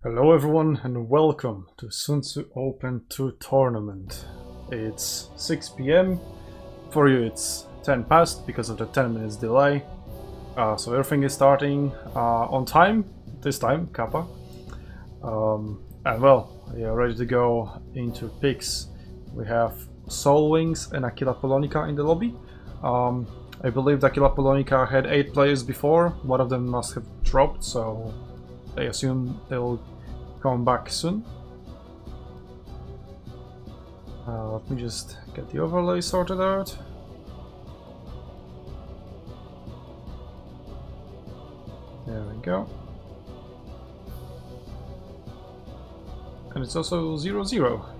Hello everyone and welcome to SUNTZU Open 2 tournament. It's 6 p.m. For you it's 10 past because of the 10 minutes delay. So everything is starting on time, this time, Kappa. And well, we are ready to go into picks. We have SoulWings and Aquila Polonica in the lobby. I believe that Aquila Polonica had 8 players before, one of them must have dropped, so I assume they'll come back soon. Let me just get the overlay sorted out. There we go. And it's also 0-0.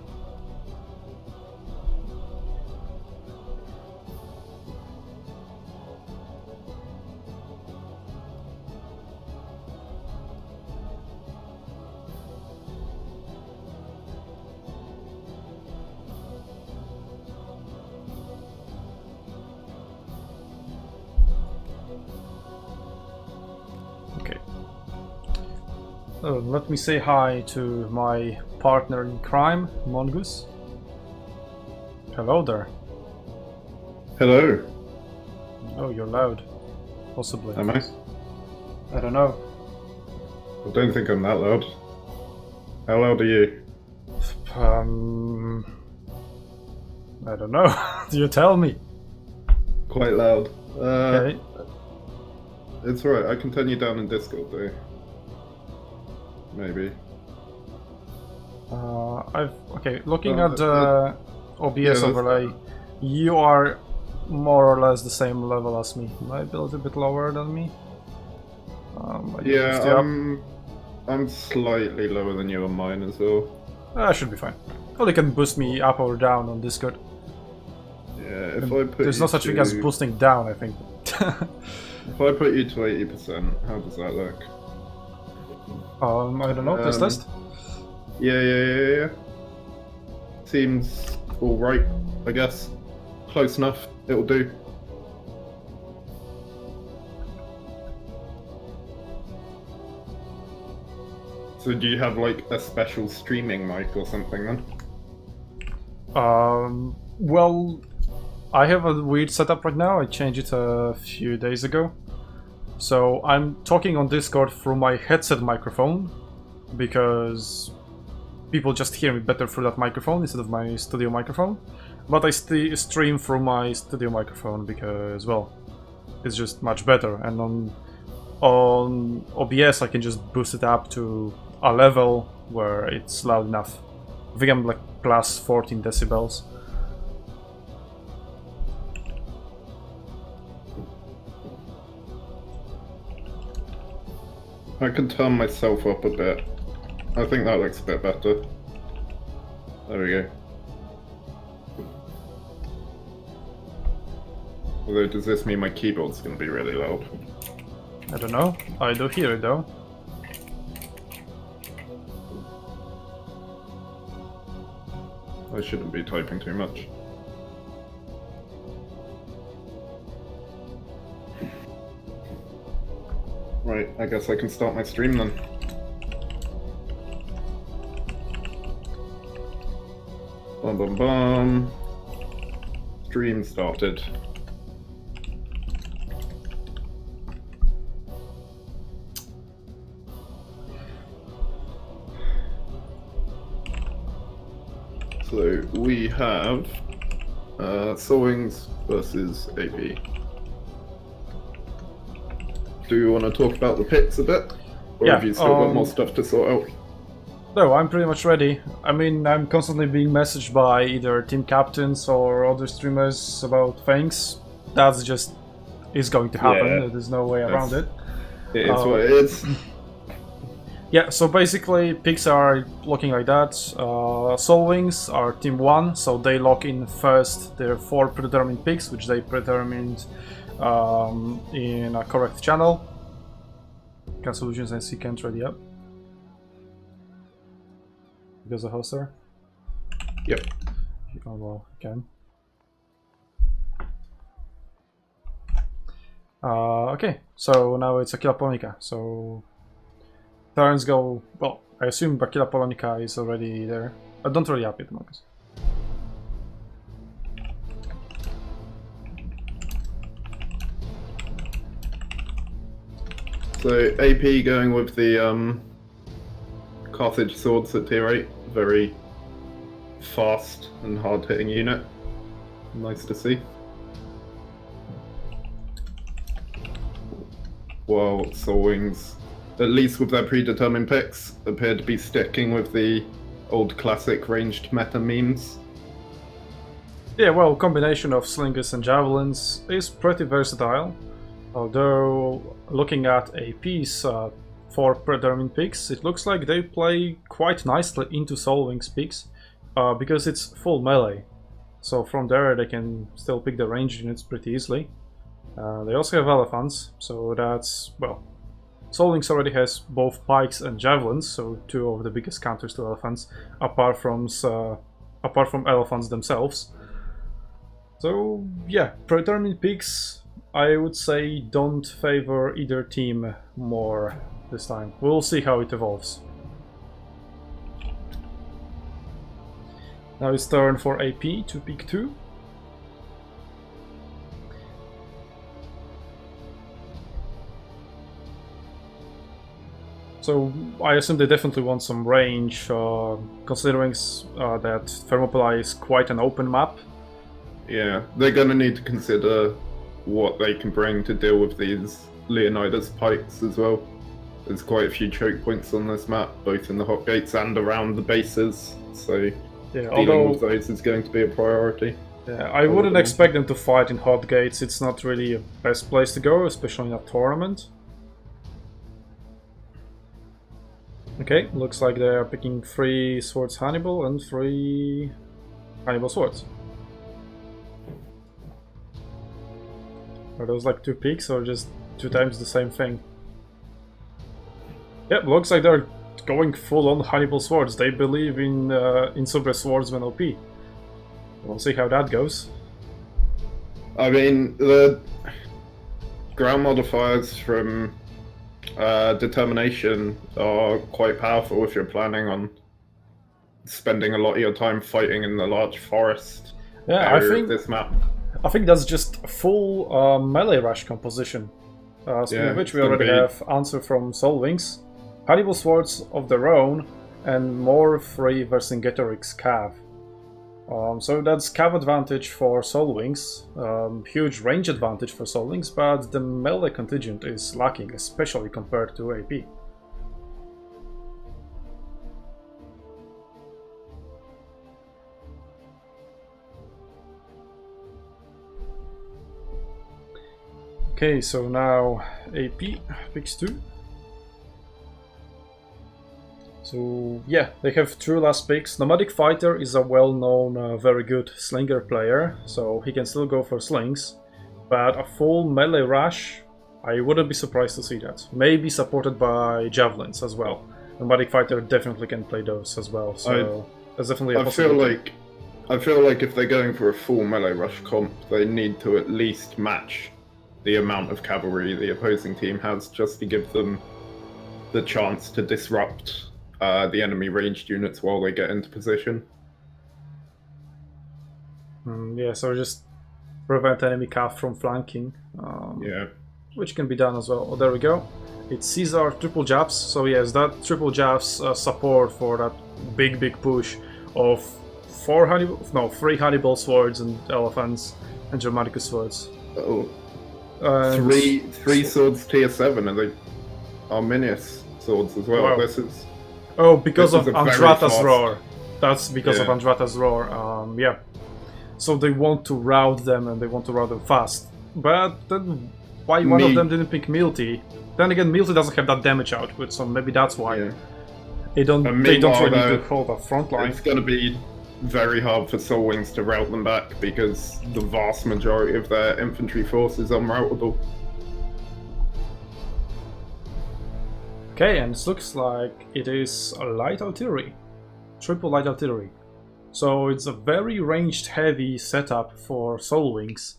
Let me say hi to my partner in crime, Mongoose. Hello there. Hello. Oh, you're loud. Possibly. Am I? I don't know. I don't think I'm that loud. How loud are you? I don't know. You tell me. Quite loud. Okay. It's alright, I can turn you down in Discord though. Maybe. Okay, looking at the OBS overlay, you are more or less the same level as me. Maybe a little bit lower than me. I'm slightly lower than you on mine as well. That should be fine. Well, you can boost me up or down on Discord. Yeah, if I put There's no such thing as boosting down, I think. If I put you to 80%, how does that look? I don't know, this test? Yeah. Seems alright, I guess. Close enough, it'll do. So do you have like a special streaming mic or something then? Well, I have a weird setup right now. I changed it a few days ago. So I'm talking on Discord through my headset microphone because people just hear me better through that microphone instead of my studio microphone. But I stream through my studio microphone because, well, it's just much better. And on OBS I can just boost it up to a level where it's loud enough. I think I'm like plus 14 decibels. I can turn myself up a bit. I think that looks a bit better. There we go. Although, does this mean my keyboard's going to be really loud? I don't know. I do hear it though. I shouldn't be typing too much. Right, I guess I can start my stream then. Bum bum bum. Stream started. So we have SoulWings versus AP. Do you want to talk about the picks a bit? Or have you still got more stuff to sort out? No, I'm pretty much ready. I mean, I'm constantly being messaged by either team captains or other streamers about things. That's just is going to happen. Yeah, there's no way around it. It is what it is. Yeah, so basically picks are looking like that. SoulWings are team 1, so they lock in first their 4 predetermined picks, which they predetermined in a correct channel. Can solutions and C can't ready up. Because the hoster? Yep. Oh well, can. Okay, so now it's Aquila Polonica. So turns go, well, I assume Aquila Polonica is already there. Don't really up it, Marcus. So AP going with the Carthage swords at tier 8. Very fast and hard-hitting unit. Nice to see. While SoulWings, at least with their predetermined picks, appear to be sticking with the old classic ranged meta memes. Yeah, well, combination of slingers and javelins is pretty versatile. Although, looking at AP's 4 predetermined picks, it looks like they play quite nicely into SoulWings picks, because it's full melee. So from there they can still pick the ranged units pretty easily. They also have elephants, so that's, well, SoulWings already has both pikes and javelins, so 2 of the biggest counters to elephants, apart from elephants themselves. So yeah, predetermined picks, I would say, don't favor either team more this time. We'll see how it evolves. Now it's turn for AP to pick 2. So I assume they definitely want some range, considering that Thermopylae is quite an open map. Yeah, they're going to need to consider what they can bring to deal with these Leonidas pikes as well. There's quite a few choke points on this map, both in the hot gates and around the bases, so Yeah, dealing with those is going to be a priority. Yeah, I wouldn't expect them to fight in hot gates. It's not really a best place to go, especially in a tournament. Okay, looks like they are picking 3 swords Hannibal and 3 Hannibal swords. Are those like 2 picks or just 2 times the same thing? Yep, looks like they're going full on Hannibal swords. They believe in Super Swordsman OP. We'll see how that goes. I mean, the ground modifiers from Determination are quite powerful if you're planning on spending a lot of your time fighting in the large forest area of this map. I think that's just full melee rush composition. Speaking of which, we already have answer from SoulWings. Hannibal swords of their own and more free Vercingetorix cav. So that's cav advantage for SoulWings, huge range advantage for SoulWings, but the melee contingent is lacking, especially compared to AP. Okay, so now AP picks 2. So yeah, they have 2 last picks. Nomadic Fighter is a well-known, very good slinger player, so he can still go for slings. But a full melee rush, I wouldn't be surprised to see that. Maybe supported by javelins as well. Nomadic Fighter definitely can play those as well, so there's definitely a possibility. I feel like if they're going for a full melee rush comp, they need to at least match the amount of cavalry the opposing team has, just to give them the chance to disrupt the enemy ranged units while they get into position. Yeah, so just prevent enemy cav from flanking. Yeah. Which can be done as well. Oh, there we go. It's Caesar triple jabs. So yes, that triple jabs support for that big push of 3 Hannibal swords and elephants and Germanicus swords. Oh. Three swords tier 7 and they Arminius swords as well. Wow. This is because of Andrata's roar. That's because of Andrata's roar. Yeah. So they want to rout them and they want to rout them fast. But then why one of them didn't pick Milty? Then again, Milty doesn't have that damage output, so maybe that's why. Yeah. They don't really need to hold a front line. It's going to be very hard for SoulWings to rout them back because the vast majority of their infantry force is unroutable. Okay, and it looks like it is a light artillery. Triple light artillery. So it's a very ranged heavy setup for SoulWings.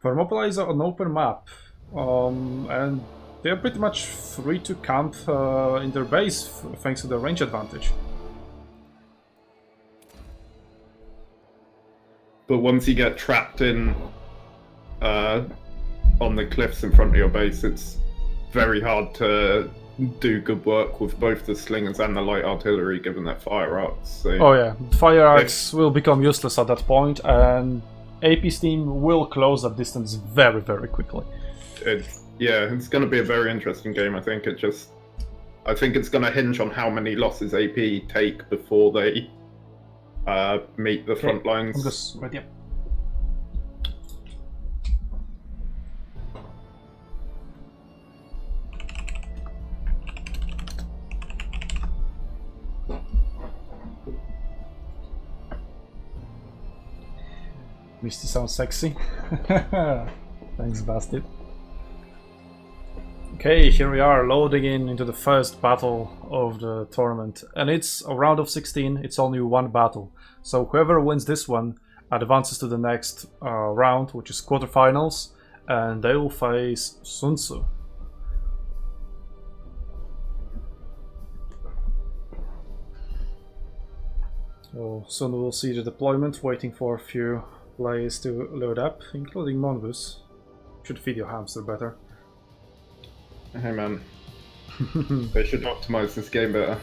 Thermopylae is an open map. And they are pretty much free to camp in their base thanks to the range advantage. But once you get trapped in on the cliffs in front of your base, it's very hard to do good work with both the slingers and the light artillery, given their fire arcs. So oh yeah, fire arcs will become useless at that point, and AP's team will close that distance very, very quickly. It's going to be a very interesting game. I think it's going to hinge on how many losses AP take before they meet the front lines. I'm just right here. Misty sounds sexy. Thanks, Bastard. Okay, here we are loading into the first battle of the tournament, and it's a round of 16. It's only one battle, so whoever wins this one advances to the next round, which is quarterfinals, and they will face SUNTZU. So soon we'll see the deployment, waiting for a few players to load up, including Mongoose. Should feed your hamster better. Hey man, they should optimize this game better.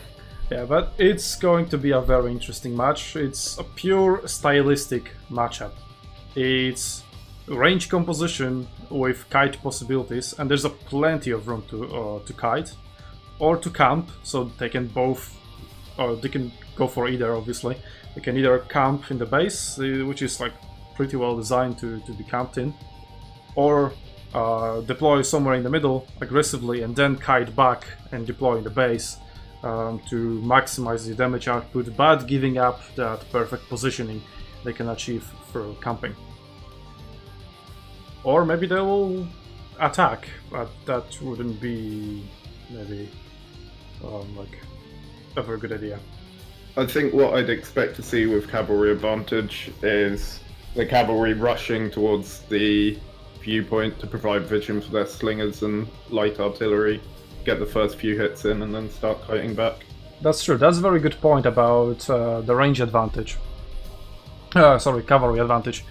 Yeah, but it's going to be a very interesting match. It's a pure stylistic matchup. It's range composition with kite possibilities, and there's plenty of room to kite or to camp, so they can both, or they can go for either. Obviously, they can either camp in the base, which is like pretty well designed to be camped in, or deploy somewhere in the middle aggressively and then kite back and deploy in the base to maximize the damage output, but giving up that perfect positioning they can achieve through camping. Or maybe they will attack, but that wouldn't be maybe like a very good idea. I think what I'd expect to see with cavalry advantage is the cavalry rushing towards the viewpoint to provide vision for their slingers and light artillery, get the first few hits in, and then start kiting back. That's true. That's a very good point about the range advantage. Sorry, cavalry advantage.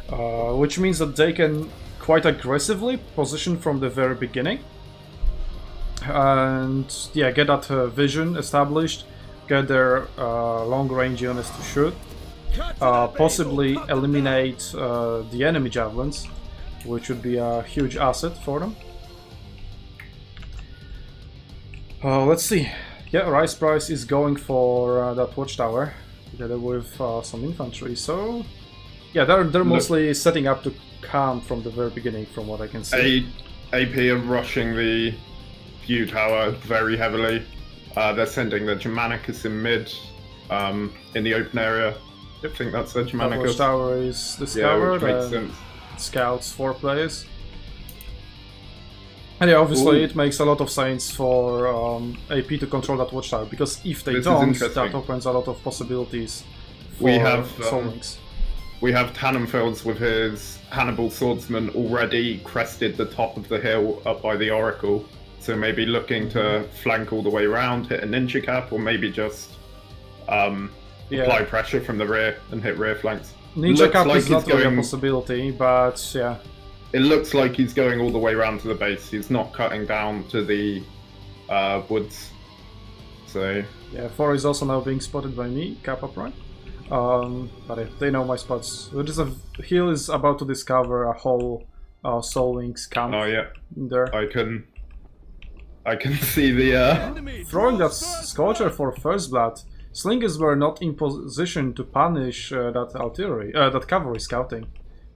Which means that they can quite aggressively position from the very beginning. And yeah, get that vision established, get their long-range units to shoot, possibly eliminate the enemy javelins, which would be a huge asset for them. Let's see. Yeah, Rice Price is going for that watchtower together with some infantry. So yeah, they're mostly setting up to camp from the very beginning, from what I can see. AP are rushing the view tower very heavily. They're sending the Germanicus in mid, in the open area. I think that's the Germanicus. Watchtower is discovered. Yeah, which makes sense. Scouts 4 players. And yeah, obviously it makes a lot of sense for AP to control that watchtower, because if they don't, that opens a lot of possibilities for SoulWings. We have Tannenfels with his Hannibal Swordsman already crested the top of the hill up by the Oracle, so maybe looking to flank all the way around, hit a ninja cap, or maybe just apply pressure from the rear and hit rear flanks. Ninja cap is not really a possibility, but yeah. It looks like he's going all the way around to the base. He's not cutting down to the woods. So yeah, 4 is also now being spotted by me, Kappa Prime. But they know my spots. He is about to discover a whole SoulWings camp. Oh yeah, there. I can see the throwing that Scorcher for First Blood. Slingers were not in position to punish that artillery, that cavalry scouting,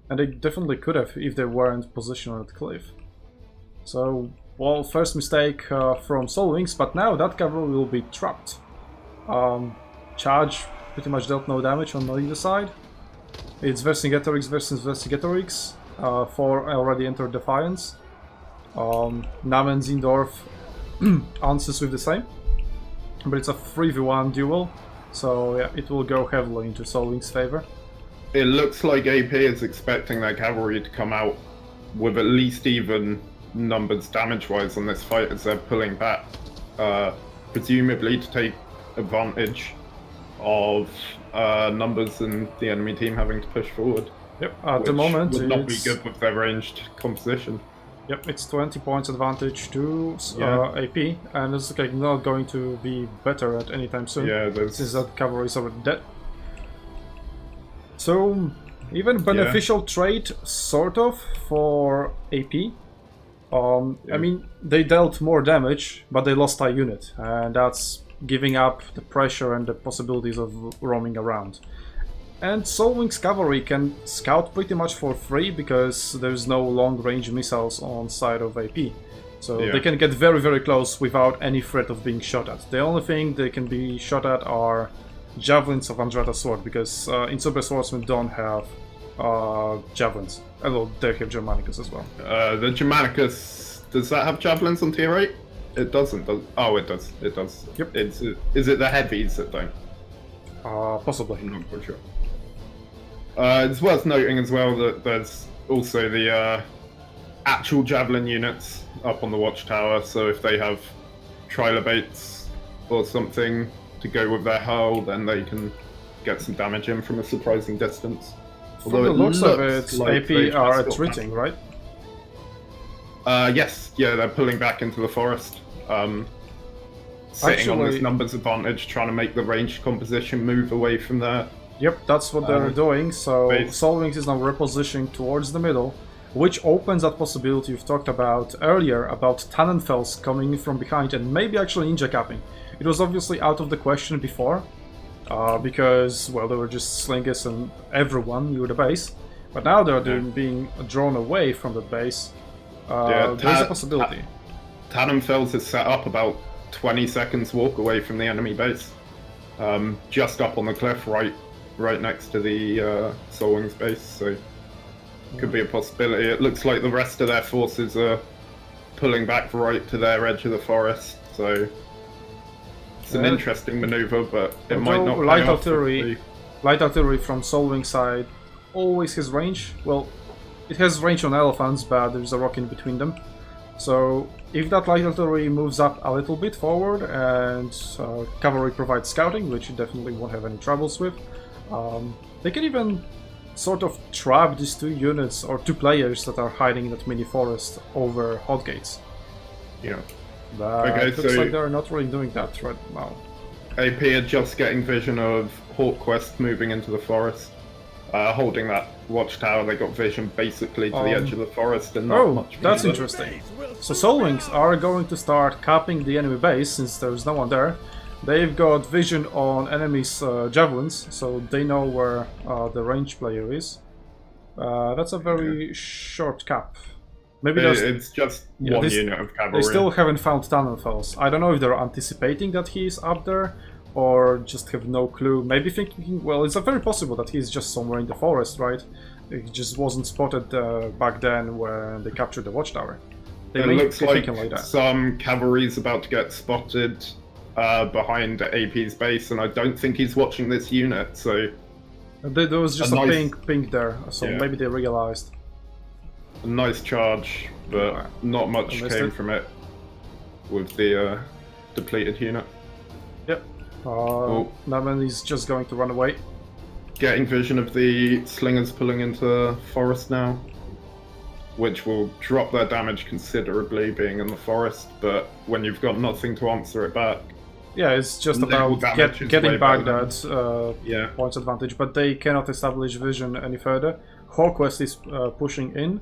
and they definitely could have if they weren't positioned on that cliff. So, well, first mistake from SoulWings, but now that cavalry will be trapped. Charge pretty much dealt no damage on either side. It's Vercingetorix versus Vercingetorix. 4 already entered Defiance. Namen Zindorf answers with the same. But it's a 3v1 duel, so yeah, it will go heavily into SoulWings' favor. It looks like AP is expecting their cavalry to come out with at least even numbers damage-wise on this fight as they're pulling back, presumably to take advantage of numbers and the enemy team having to push forward. Yep, at the moment would not be good with their ranged composition. Yep, it's 20 points advantage to AP, and it's not going to be better at any time soon. Yeah, since that cavalry is already dead. So, even beneficial trade, sort of, for AP. I mean, they dealt more damage, but they lost a unit, and that's giving up the pressure and the possibilities of roaming around. And SoulWings cavalry can scout pretty much for free because there's no long-range missiles on side of AP. So they can get very, very close without any threat of being shot at. The only thing they can be shot at are javelins of Andrata's sword, because Super Swordsmen don't have javelins. Although they have Germanicus as well. The Germanicus, does that have javelins on tier 8? It doesn't. Oh, it does. It does. Yep. Is it the heavies that don't? Possibly. I'm not quite sure. It's worth noting as well that there's also the actual javelin units up on the watchtower, so if they have trilobates or something to go with their hull, then they can get some damage in from a surprising distance. From the looks of it, like AP are retreating, right? Yes, yeah, they're pulling back into the forest. Sitting on this numbers advantage, trying to make the ranged composition move away from there. Yep, that's what they're doing, so SoulWings is now repositioning towards the middle, which opens that possibility you've talked about earlier, about Tannenfels coming from behind and maybe actually ninja capping. It was obviously out of the question before, because, well, there were just slingers and everyone knew the base, but now they're being drawn away from the base. There's a possibility. Tannenfels is set up about 20 seconds walk away from the enemy base, just up on the cliff right next to the SoulWings base, so could be a possibility. It looks like the rest of their forces are pulling back right to their edge of the forest, so it's an interesting maneuver, but it might not light artillery from SoulWings side always has range. Well, it has range on elephants, but there's a rock in between them. So if that light artillery moves up a little bit forward and cavalry provides scouting, which you definitely won't have any troubles with, they can even sort of trap these two units or two players that are hiding in that mini forest over hot gates. Yeah. But it looks like they're not really doing that right now. AP are just getting vision of Hawk Quest moving into the forest. Holding that watchtower, they got vision basically to the edge of the forest and not much. That's interesting. So SoulWings are going to start capping the enemy base since there's no one there. They've got vision on enemies' javelins, so they know where the range player is. That's a very short cap. Maybe it's just one unit of cavalry. They still haven't found Tannenfels. I don't know if they're anticipating that he's up there, or just have no clue. Maybe thinking, well, it's very possible that he's just somewhere in the forest, right? He just wasn't spotted back then when they captured the watchtower. It looks like some cavalry is about to get spotted behind AP's base, and I don't think he's watching this unit, so... There was just a ping there, so maybe they realized. A nice charge, but not much came from it with the depleted unit. Yep. Naman is just going to run away. Getting vision of the slingers pulling into forest now, which will drop their damage considerably being in the forest, but when you've got nothing to answer it back... Yeah, it's just about getting back that points advantage, but they cannot establish vision any further. Hawkquest is pushing in,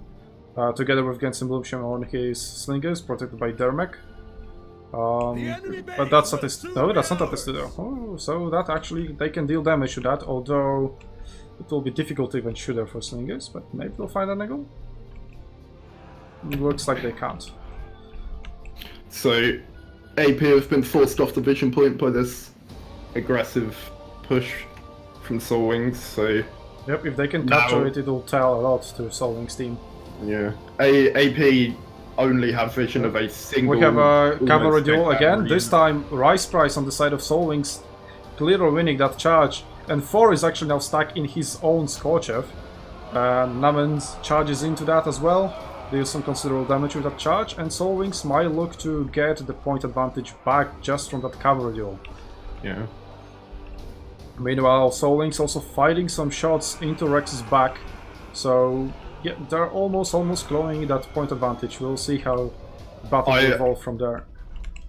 together with Gensen Blumsham on his slingers, protected by Dermek. But that's no, that's not Testudo. Oh, so that actually, they can deal damage to that, although it will be difficult to even shoot there for slingers, but maybe they'll find an angle? It looks like they can't. So, AP have been forced off the vision point by this aggressive push from SoulWings, so... Yep, if they can capture it, it'll tell a lot to SoulWings team. Yeah. AP only have vision of a single... We have a cavalry duel again, this time Rice Price on the side of SoulWings, clearly winning that charge, and 4 is actually now stuck in his own Scorchev. Namen charges into that as well. deal some considerable damage with that charge, and SoulWings might look to get the point advantage back just from that cavalry duel. Yeah. Meanwhile, SoulWings also fighting some shots into Rex's back, so yeah, they're almost clawing that point advantage. We'll see how the battle will evolve from there.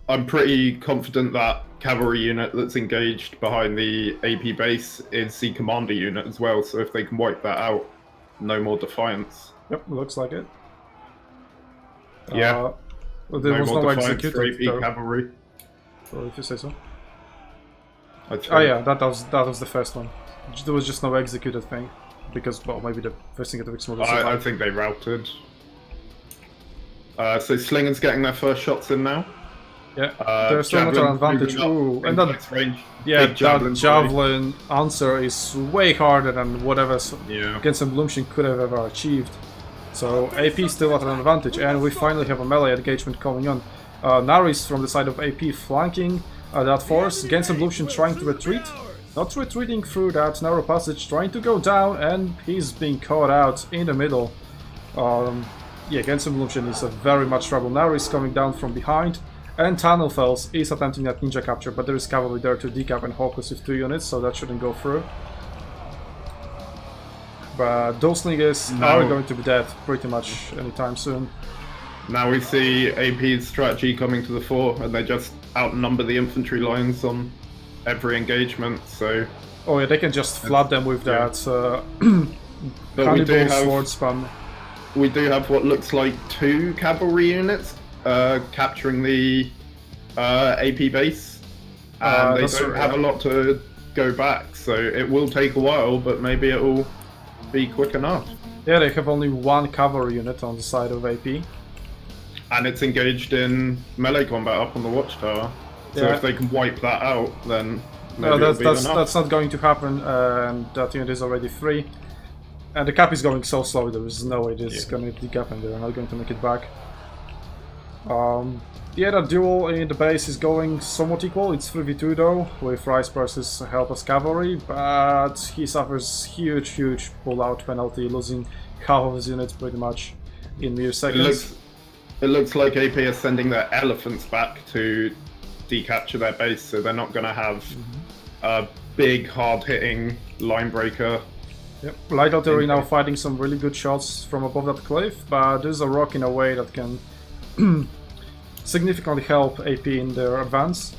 I'm pretty confident that cavalry unit that's engaged behind the AP base is the commander unit as well, so if they can wipe that out, no more Defiance. Yep, looks like it. Yeah. Well, there was no executed AP cavalry. So if you say so. Oh yeah, that was the first one. There was just no executed thing. Because, well, maybe the first thing at the Vix model. I think they routed. So Slinger's getting their first shots in now. Yeah, they're still not an advantage. Ooh, and that range. Yeah, that javelin answer is way harder than whatever Genshin Bloomshin could have ever achieved. So AP still at an advantage, and we finally have a melee engagement coming on. Naris from the side of AP flanking that force. Genshin Bloomshin trying to retreat. Not retreating through that narrow passage, trying to go down, and he's being caught out in the middle. Yeah, Genshin Bloomshin is a very much trouble. Naris coming down from behind. And Tunnelfels is attempting that ninja capture, but there is cavalry there to decap and Hawkers with 2 units, so that shouldn't go through. But those niggas are going to be dead pretty much anytime soon. Now we see AP's strategy coming to the fore, and they just outnumber the infantry lines on every engagement, so... Oh yeah, they can just flood them with that cannibal sword spam. We do have what looks like 2 cavalry units capturing the AP base, and they don't have a lot to go back, so it will take a while, but maybe it will be quick enough. Yeah, they have only 1 cavalry unit on the side of AP. And it's engaged in melee combat up on the watchtower, so if they can wipe that out, then maybe that's not going to happen, and that unit is already free. And the cap is going so slow, there is no way this is going to decap, and they're not going to make it back. Yeah, that duel in the base is going somewhat equal. It's 3v2 though, with Rice versus Helpless Cavalry, but he suffers huge pull-out penalty, losing half of his units pretty much in mere seconds. It looks like AP is sending their elephants back to decapture their base, so they're not going to have a big, hard-hitting line breaker. Yep, Light Artillery now fighting some really good shots from above that cliff, but there's a rock in a way that can significantly help AP in their advance.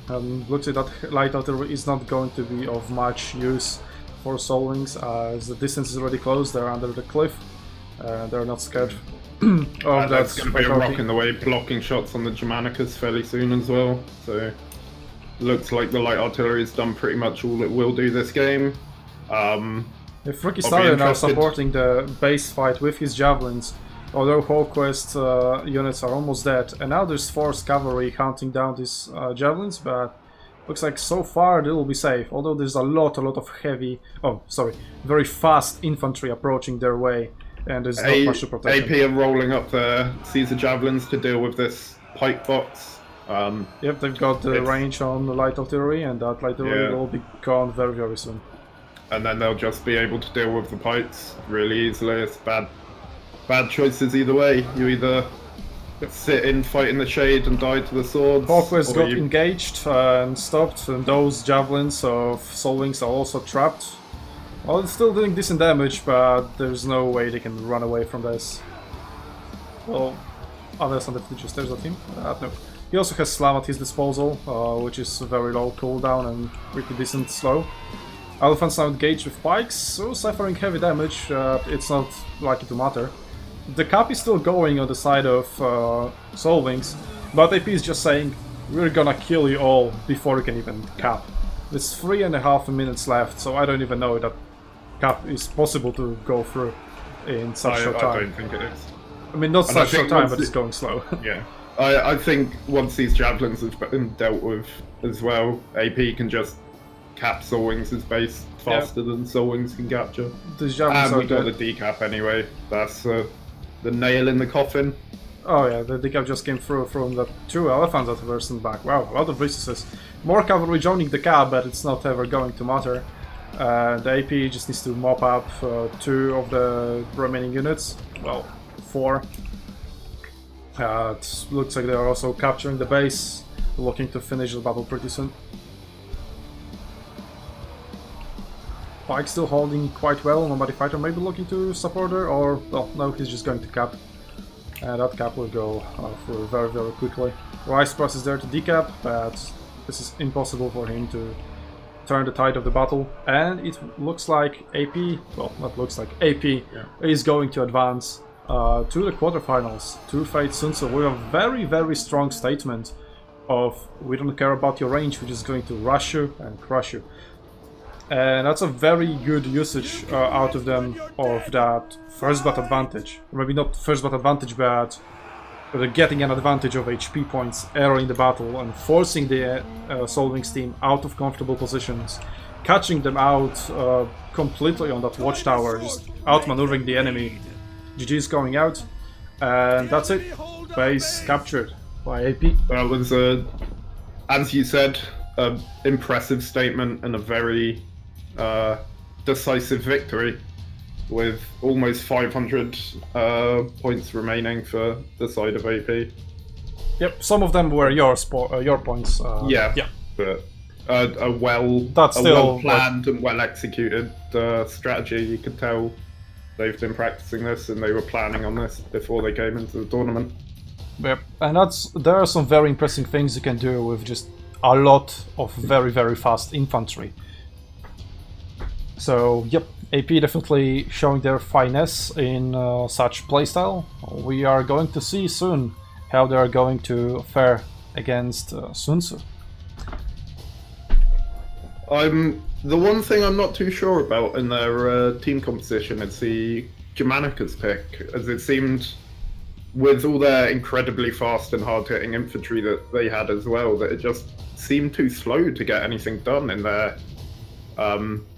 Looks like that Light Artillery is not going to be of much use for SoulWings, as the distance is already closed, they're under the cliff, they're not scared of that's going to be a rock in the way, blocking shots on the Germanicus fairly soon as well, so looks like the Light Artillery has done pretty much all it will do this game. If Ricky started now supporting the base fight with his javelins, although Hawkquest units are almost dead, and now there's forced cavalry hunting down these javelins, but looks like so far they will be safe, although there's a lot of very fast infantry approaching their way, and there's not much to protect AP are rolling up their Caesar javelins to deal with this pike box. Yep, they've got the range on the Light Artillery, and that Light Artillery will be gone very soon. And then they'll just be able to deal with the pikes really easily. It's bad choices either way. You either sit in, fight in the shade and die to the swords. Hawkquest got engaged and stopped, and those javelins of SoulWings are also trapped. Well, it's still doing decent damage, but there's no way they can run away from this. Well, unless on the future there's a team. No. He also has Slam at his disposal, which is very low cooldown and pretty decent slow. Elephants now engaged with pikes, so suffering heavy damage. It's not likely to matter. The cap is still going on the side of SoulWings, but AP is just saying, we're gonna kill you all before you can even cap. There's 3.5 minutes left, so I don't even know that cap is possible to go through in such short time. I don't think it is. I mean, not such short time, but it's going slow. Yeah. I think once these javelins have been dealt with as well, AP can just cap SoulWings' base faster than SoulWings can capture. And we got the decap anyway. That's the nail in the coffin. Oh yeah, the decap just came through from the 2 elephants that were sent back. Wow, a lot of resources. More cavalry joining the cap, but it's not ever going to matter. The AP just needs to mop up 2 of the remaining units. Well, 4. It looks like they are also capturing the base, looking to finish the battle pretty soon. Pike still holding quite well. Nobody fighter maybe looking to support her, or well, no, he's just going to cap. And that cap will go through very, very quickly. Rice Press is there to decap, but this is impossible for him to turn the tide of the battle. And it looks like AP, well, not looks like, AP is going to advance to the quarterfinals to fight SUNTZU with a very, very strong statement of we don't care about your range, we're just going to rush you and crush you. And that's a very good usage out of them of that first blood advantage. Maybe not first blood advantage, but getting an advantage of HP points early in the battle and forcing the SoulWings team out of comfortable positions, catching them out completely on that watchtower, just outmaneuvering the enemy. GG is going out, and that's it. Base captured by AP. That was, as you said, an impressive statement and a very decisive victory, with almost 500 points remaining for the side of AP. Yep, some of them were your points. Yeah, but a well-planned and well-executed strategy. You could tell they've been practicing this and they were planning on this before they came into the tournament. Yep, and there are some very impressive things you can do with just a lot of very, very fast infantry. So, yep, AP definitely showing their finesse in such playstyle. We are going to see soon how they are going to fare against SUNTZU. The one thing I'm not too sure about in their team composition is the Germanica's pick, as it seemed with all their incredibly fast and hard-hitting infantry that they had as well, that it just seemed too slow to get anything done in their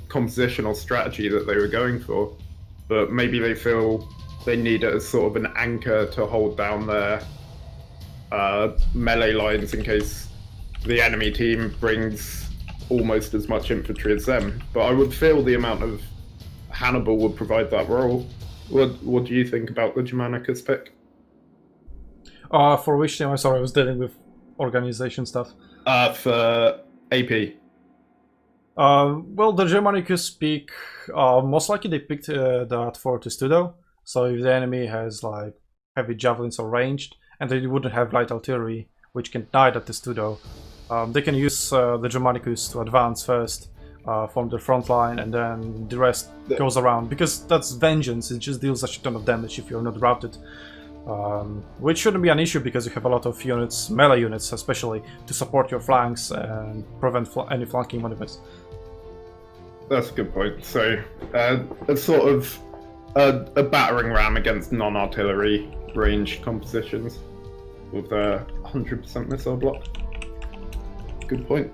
compositional strategy that they were going for. But maybe they feel they need it as sort of an anchor to hold down their melee lines in case the enemy team brings almost as much infantry as them. But I would feel the amount of Hannibal would provide that role. What do you think about the Germanica's pick? For which team? I'm sorry, I was dealing with organization stuff. For AP. Well, the Germanicus pick, most likely they picked that for Testudo. So if the enemy has like heavy javelins or ranged, and they wouldn't have light artillery, which can die at Testudo, they can use the Germanicus to advance first from the front line, and then the rest goes around. Because that's vengeance, it just deals such a ton of damage if you're not routed. Which shouldn't be an issue because you have a lot of units, melee units especially, to support your flanks and prevent any flanking maneuvers. That's a good point. So, a sort of a battering ram against non-artillery range compositions with a 100% missile block. Good point.